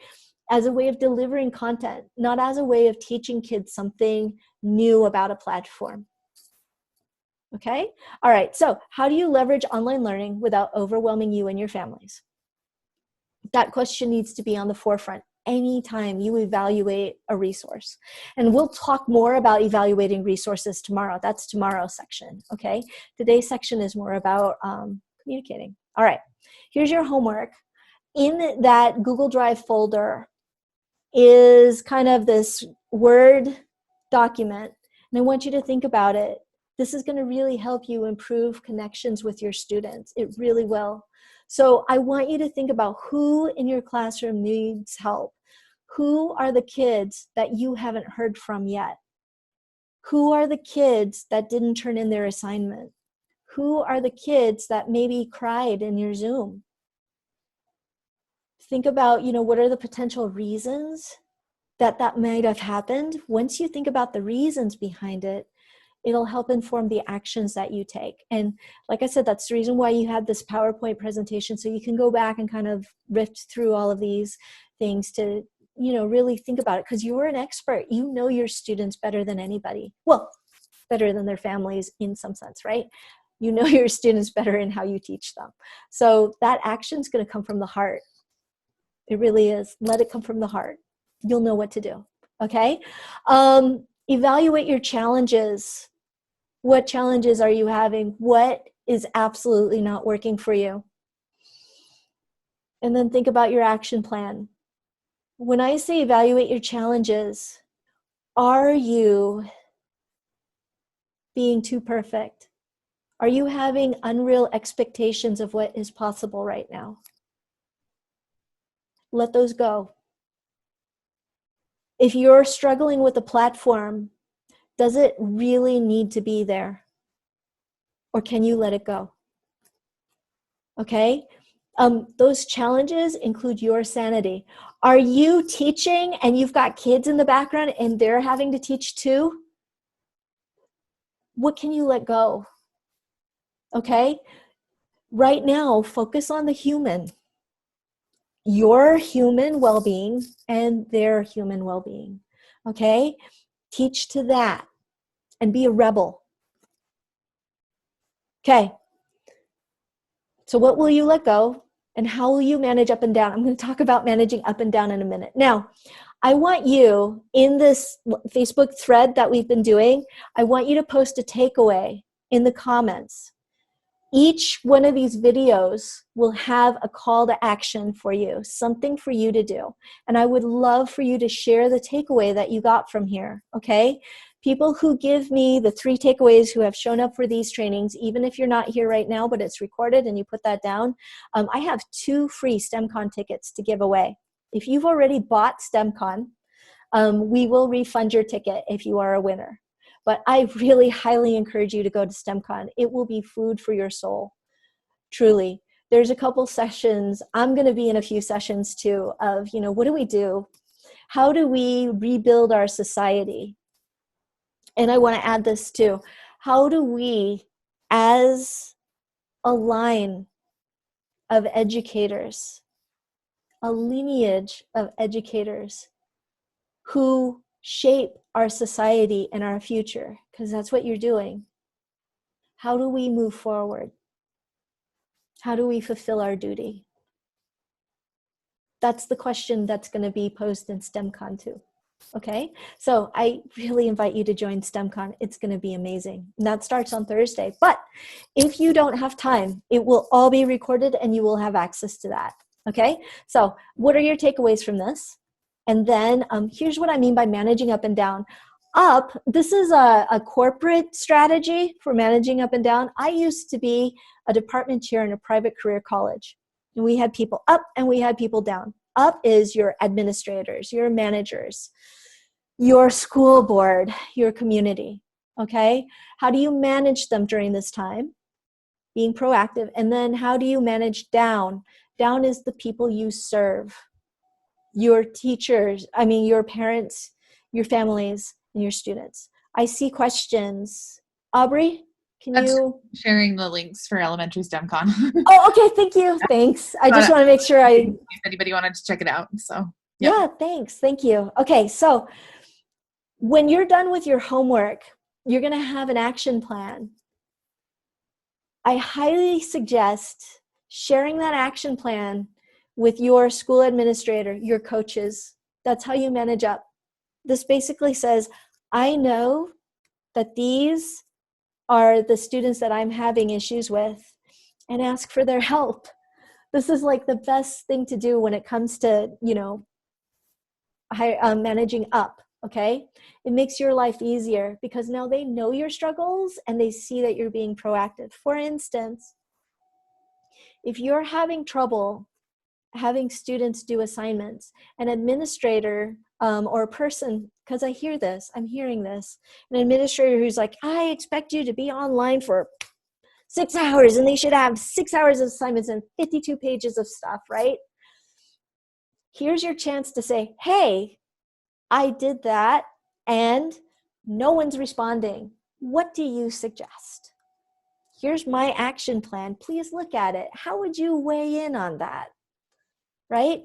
as a way of delivering content, not as a way of teaching kids something new about a platform. Okay? All right, so how do you leverage online learning without overwhelming you and your families? That question needs to be on the forefront anytime you evaluate a resource. And we'll talk more about evaluating resources tomorrow. That's tomorrow's section, okay? Today's section is more about communicating. All right, here's your homework. In that Google Drive folder is kind of this Word document, and I want you to think about it. This is going to really help you improve connections with your students. It really will. So I want you to think about who in your classroom needs help. Who are the kids that you haven't heard from yet? Who are the kids that didn't turn in their assignment? Who are the kids that maybe cried in your Zoom? Think about, what are the potential reasons that might have happened. Once you think about the reasons behind it, it'll help inform the actions that you take. And like I said, that's the reason why you had this PowerPoint presentation, so you can go back and kind of rift through all of these things to really think about it, because you're an expert. You know your students better than anybody. Well, better than their families in some sense, right? You know your students better in how you teach them. So that action is going to come from the heart. It really is. Let it come from the heart. You'll know what to do. Okay. Evaluate your challenges. What challenges are you having? What is absolutely not working for you? And then think about your action plan. When I say evaluate your challenges, are you being too perfect? Are you having unreal expectations of what is possible right now? Let those go. If you're struggling with a platform, does it really need to be there? Or can you let it go? Okay? Those challenges include your sanity. Are you teaching and you've got kids in the background and they're having to teach too? What can you let go? Okay? Right now, focus on the human. Your human well-being and their human well-being. Okay? Teach to that and be a rebel. Okay. So what will you let go? And how will you manage up and down? I'm going to talk about managing up and down in a minute. Now, I want you, in this Facebook thread that we've been doing, I want you to post a takeaway in the comments. Each one of these videos will have a call to action for you, something for you to do. And I would love for you to share the takeaway that you got from here, okay? People who give me the 3 takeaways who have shown up for these trainings, even if you're not here right now, but it's recorded and you put that down, I have 2 free STEMCon tickets to give away. If you've already bought STEMCon, we will refund your ticket if you are a winner. But I really highly encourage you to go to STEMCon. It will be food for your soul, truly. There's a couple sessions. I'm going to be in a few sessions too of, what do we do? How do we rebuild our society? And I want to add this too. How do we, as a line of educators, a lineage of educators who shape our society and our future, because that's what you're doing. How do we move forward? How do we fulfill our duty? That's the question that's going to be posed in STEMCon too. Okay, so I really invite you to join STEMCon. It's going to be amazing. And that starts on Thursday. But if you don't have time, it will all be recorded and you will have access to that. Okay, so what are your takeaways from this? And then here's what I mean by managing up and down. Up, this is a corporate strategy for managing up and down. I used to be a department chair in a private career college. And we had people up and we had people down. Up is your administrators, your managers, your school board, your community, okay? How do you manage them during this time? Being proactive. And then how do you manage down? Down is the people you serve. Your teachers, your parents, your families, and your students. I see questions. Aubrey, can you? Sharing the links for elementary STEMCon. Oh, okay, thank you. Thanks. I just want to make sure if anybody wanted to check it out. So yeah, thanks. Thank you. Okay, so when you're done with your homework, you're going to have an action plan. I highly suggest sharing that action plan with your school administrator, your coaches. That's how you manage up. This basically says, I know that these are the students that I'm having issues with, and ask for their help. This is like the best thing to do when it comes to, managing up, okay? It makes your life easier because now they know your struggles and they see that you're being proactive. For instance, if you're having trouble having students do assignments, an administrator or a person, because I'm hearing this, an administrator who's like, I expect you to be online for 6 hours and they should have 6 hours of assignments and 52 pages of stuff, right? Here's your chance to say, hey, I did that and no one's responding. What do you suggest? Here's my action plan. Please look at it. How would you weigh in on that? Right?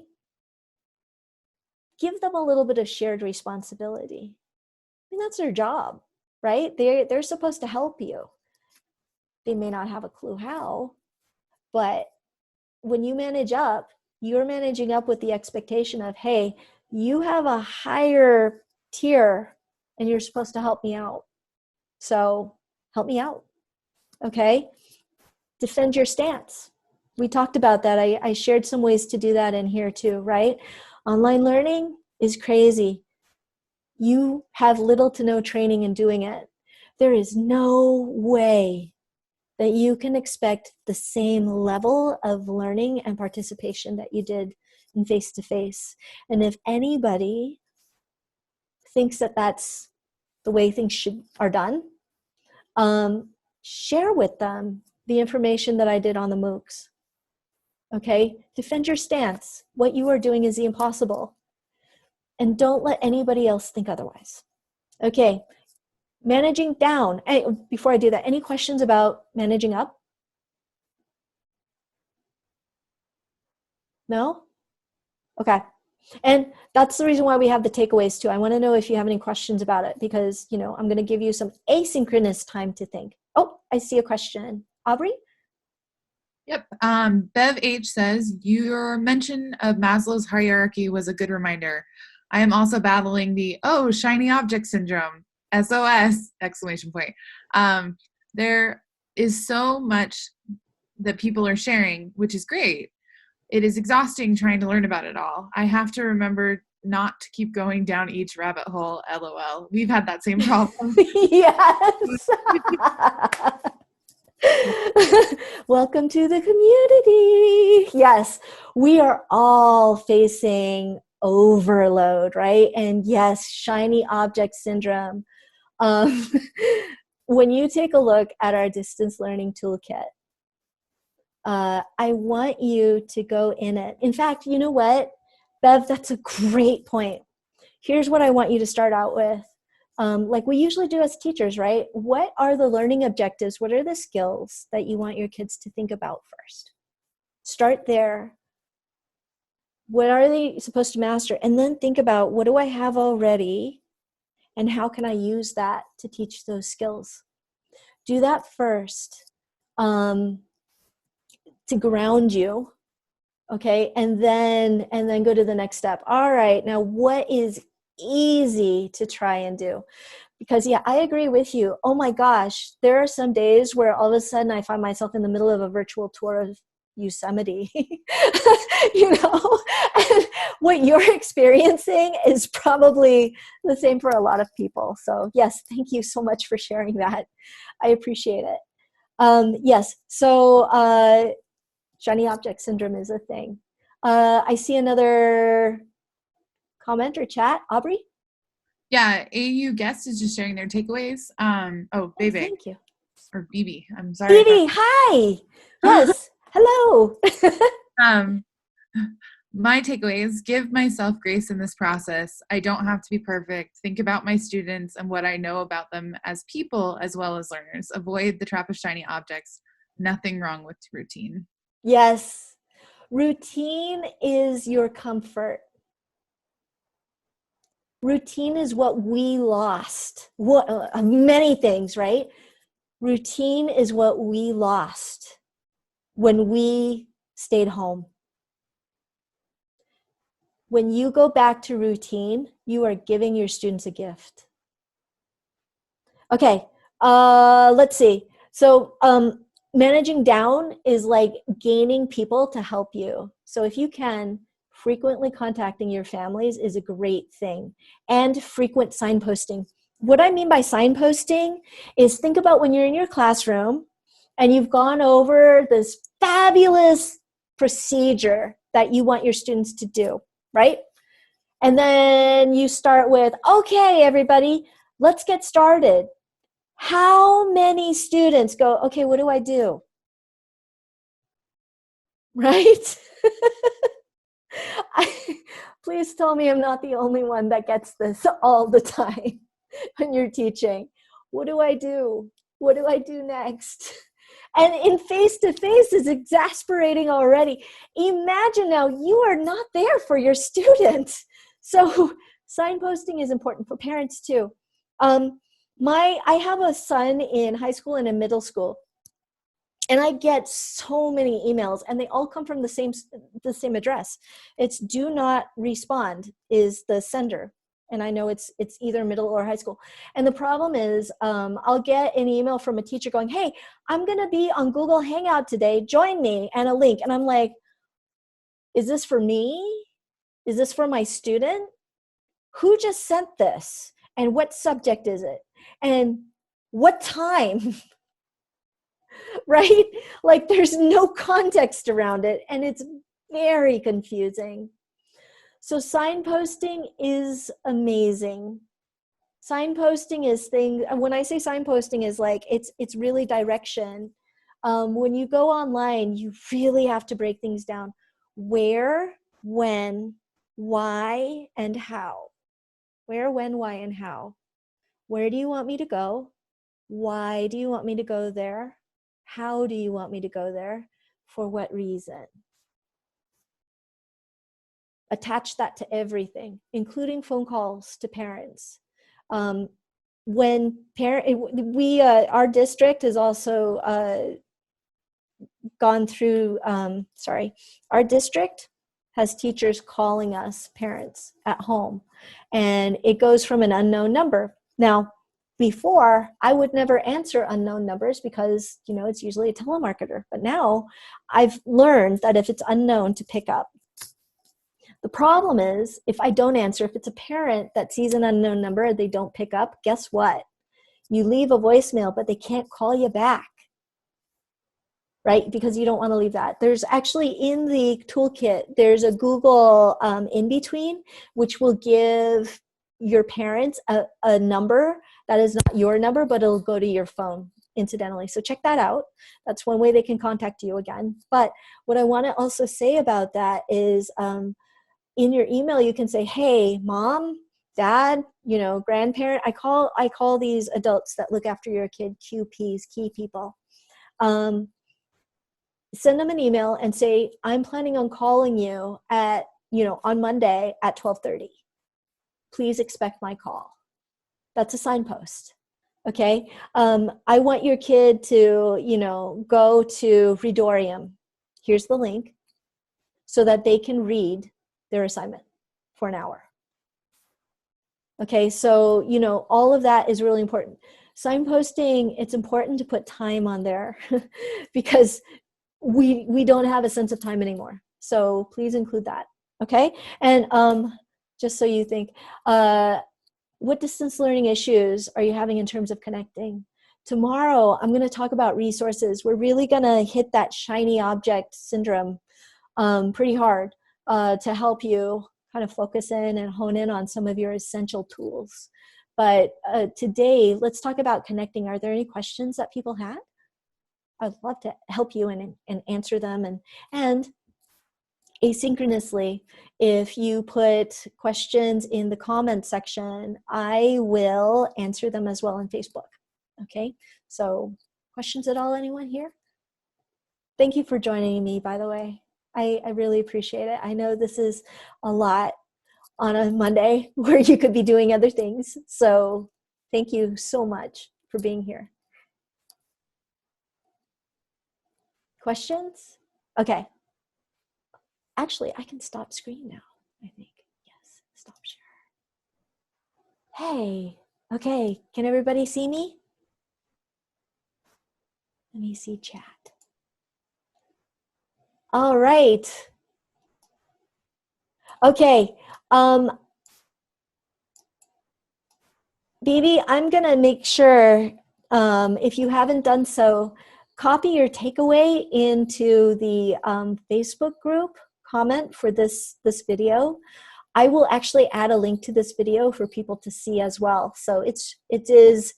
give them a little bit of shared responsibility. I mean, that's their job, right? They're supposed to help you. They may not have a clue how, but when you manage up, you're managing up with the expectation of, hey, you have a higher tier and you're supposed to help me out. So help me out. Okay. Defend your stance. We talked about that. I shared some ways to do that in here too, right? Online learning is crazy. You have little to no training in doing it. There is no way that you can expect the same level of learning and participation that you did in face-to-face. And if anybody thinks that that's the way things are done, share with them the information that I did on the MOOCs. Okay? Defend your stance. What you are doing is the impossible. And don't let anybody else think otherwise. Okay, managing down. Before I do that, any questions about managing up? No? Okay. And that's the reason why we have the takeaways too. I want to know if you have any questions about it because, I'm going to give you some asynchronous time to think. Oh, I see a question. Aubrey? Yep. Bev H says, your mention of Maslow's hierarchy was a good reminder. I am also battling the, shiny object syndrome, SOS, exclamation point. There is so much that people are sharing, which is great. It is exhausting trying to learn about it all. I have to remember not to keep going down each rabbit hole, LOL. We've had that same problem. Yes. Welcome to the community. Yes, we are all facing overload, right? And yes, shiny object syndrome. When you take a look at our distance learning toolkit, I want you to go in it. In fact, you know what, Bev, that's a great point. Here's what I want you to start out with. Like we usually do as teachers, right? What are the learning objectives? What are the skills that you want your kids to think about first? Start there. What are they supposed to master? And then think about, what do I have already? And how can I use that to teach those skills? Do that first to ground you, okay? And then go to the next step. All right, now what is easy to try and do? Because yeah, I agree with you. Oh my gosh, there are some days where all of a sudden I find myself in the middle of a virtual tour of Yosemite. And what you're experiencing is probably the same for a lot of people. So yes, thank you so much for sharing that. I appreciate it. Yes, so shiny object syndrome is a thing. I see another comment or chat. Aubrey? Yeah, AU guest is just sharing their takeaways. Bebe. Thank you. Or BB. I'm sorry. BB, hi. Yes. Hello. My takeaways: give myself grace in this process. I don't have to be perfect. Think about my students and what I know about them as people as well as learners. Avoid the trap of shiny objects. Nothing wrong with routine. Yes. Routine is your comfort. Routine is what we lost. Many things, right? Routine is what we lost when we stayed home. When you go back to routine, you are giving your students a gift. Okay, let's see. So managing down is like gaining people to help you. So if you can, frequently contacting your families is a great thing. And frequent signposting. What I mean by signposting is, think about when you're in your classroom and you've gone over this fabulous procedure that you want your students to do, right? And then you start with, okay, everybody, let's get started. How many students go, okay, what do I do? Right? Please tell me I'm not the only one that gets this all the time when you're teaching. What do I do? What do I do next? And in face-to-face is exasperating already. Imagine now you are not there for your students. So signposting is important for parents too. I have a son in high school and in middle school, and I get so many emails, and they all come from the same address. It's do not respond is the sender. And I know it's either middle or high school. And the problem is I'll get an email from a teacher going, hey, I'm going to be on Google Hangout today. Join me, and a link. And I'm like, is this for me? Is this for my student? Who just sent this? And what subject is it? And what time? Right? Like there's no context around it, and it's very confusing. So signposting is amazing. Signposting is when I say signposting is like, it's really direction. When you go online, you really have to break things down. Where, when, why, and how. Where, when, why, and how. Where do you want me to go? Why do you want me to go there? How do you want me to go there? For what reason? Attach that to everything, including phone calls to parents. Our district has also gone through, our district has teachers calling us parents at home, and it goes from an unknown number. Now, before, I would never answer unknown numbers because, it's usually a telemarketer. But now I've learned that if it's unknown, to pick up. The problem is, if I don't answer, if it's a parent that sees an unknown number and they don't pick up, guess what? You leave a voicemail, but they can't call you back, right? Because you don't want to leave that. There's actually in the toolkit, there's a Google in-between, which will give your parents a number that is not your number, but it'll go to your phone incidentally. So check that out. That's one way they can contact you again. But what I want to also say about that is in your email, you can say, hey, mom, dad, grandparent. I call these adults that look after your kid QPs, key people. Send them an email and say, I'm planning on calling you on Monday at 12:30. Please expect my call. That's a signpost. Okay. I want your kid to, go to Readorium. Here's the link so that they can read their assignment for an hour. Okay. So, all of that is really important. Signposting, it's important to put time on there because we don't have a sense of time anymore. So please include that. Okay. And just so you think, what distance learning issues are you having in terms of connecting? Tomorrow, I'm going to talk about resources. We're really going to hit that shiny object syndrome pretty hard to help you kind of focus in and hone in on some of your essential tools. But today, let's talk about connecting. Are there any questions that people had? I'd love to help you and answer them. And asynchronously, if you put questions in the comment section, I will answer them as well on Facebook. Okay, so questions at all, anyone here? Thank you for joining me, by the way. I really appreciate it. I know this is a lot on a Monday where you could be doing other things. So thank you so much for being here. Questions? Okay. Actually, I can stop screen now, I think. Yes, stop share. Hey, okay, can everybody see me? Let me see chat. All right. Okay. Bibi, I'm going to make sure, if you haven't done so, copy your takeaway into the Facebook group comment for this video. I will actually add a link to this video for people to see as well. So it is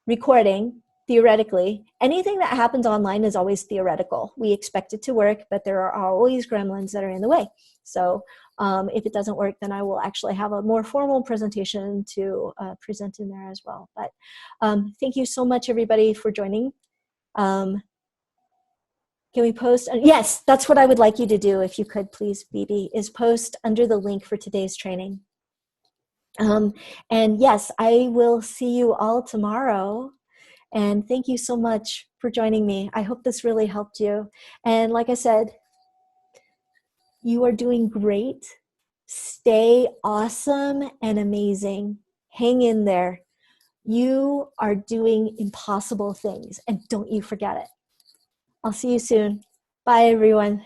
recording, theoretically. Anything that happens online is always theoretical. We expect it to work, but there are always gremlins that are in the way. So if it doesn't work, then I will actually have a more formal presentation to present in there as well. But thank you so much, everybody, for joining. Can we post? Yes, that's what I would like you to do, if you could, please, Bibi, is post under the link for today's training. And yes, I will see you all tomorrow. And thank you so much for joining me. I hope this really helped you. And like I said, you are doing great. Stay awesome and amazing. Hang in there. You are doing impossible things, and don't you forget it. I'll see you soon. Bye, everyone.